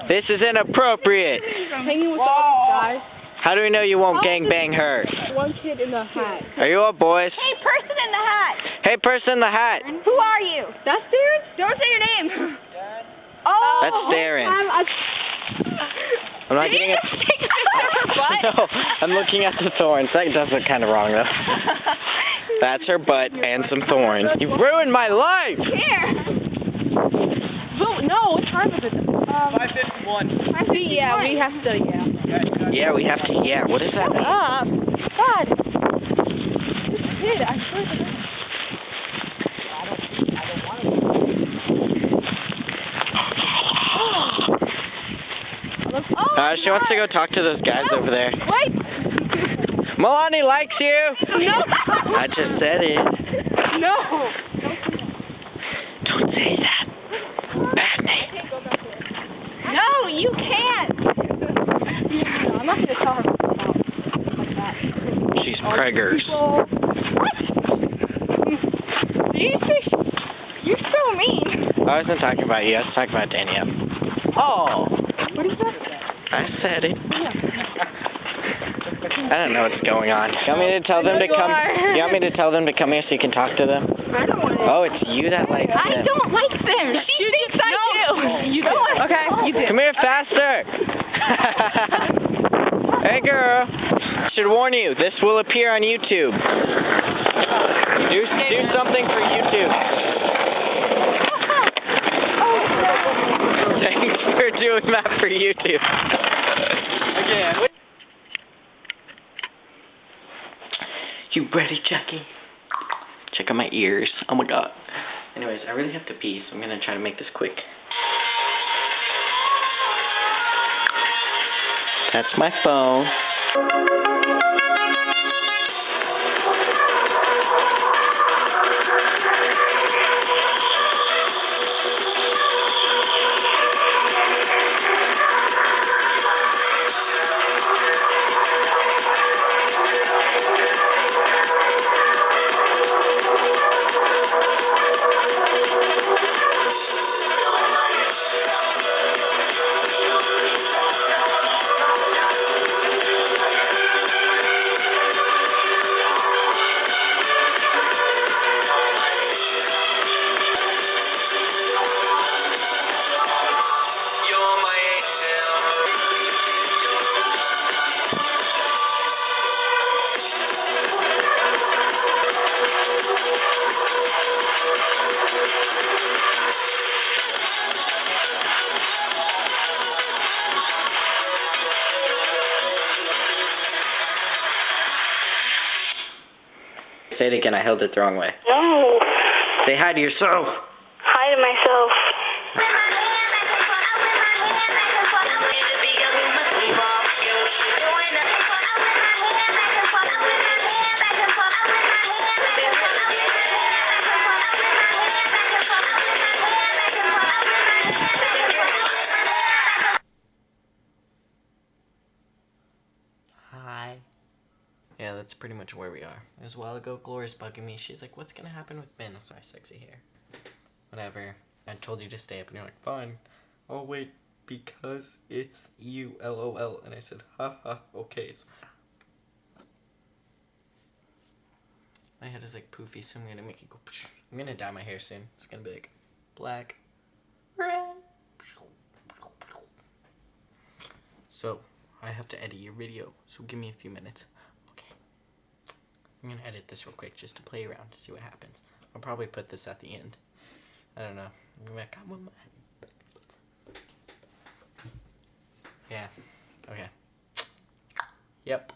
This is inappropriate. Hanging with all these guys. How do we know you won't gangbang her? One kid in the hat. Are you all boys? Hey, person in the hat. Hey, person in the hat. Who are you? That's Darren? Don't say your name. Oh. That's Darren. I'm not getting it. No, I'm looking at the thorns. That does look kind of wrong, though. That's her butt and some thorns. You ruined my life! Here. No, what time is it? 5:51. Yeah, we have to, Yeah, we have to. Yeah, what does that mean? God. This kid, I swear to God. She wants to go talk to those guys over there. Wait. Milani likes you! No. I just said it. No. Don't say that. Bad name. No, you can't. I'm not going to tell her like that. She's preggers. What? Did you say? You're so mean. I wasn't talking about you. I was talking about Danielle. Oh. What is that? I said it. I don't know what's going on. You want me to tell them to come? You want me to tell them to come here so you can talk to them? I don't want to. Oh, it's you that likes them. I don't like them. She thinks I do. You do. Okay, you do. Come here faster. Hey, girl. I should warn you. This will appear on YouTube. Do something for YouTube. Thanks for doing that for YouTube. Again. You ready, Jackie? Check out my ears. Oh my god. Anyways, I really have to pee, so I'm gonna try to make this quick. That's my phone. Say it again, I held it the wrong way. No. Say hi to yourself. Hi to myself. Hi. Yeah, that's pretty much where we are. It was a while ago, Gloria's bugging me. She's like, what's gonna happen with Ben? So I sexy hair. Whatever. I told you to stay up, and you're like, fine. Oh, wait, because it's you, LOL. And I said, haha, okay. So my head is like poofy, so I'm gonna make it go psh. I'm gonna dye my hair soon. It's gonna be like black, red. So, I have to edit your video, so give me a few minutes. I'm gonna edit this real quick just to play around to see what happens. I'll probably put this at the end. I don't know. Yeah. Okay. Yep.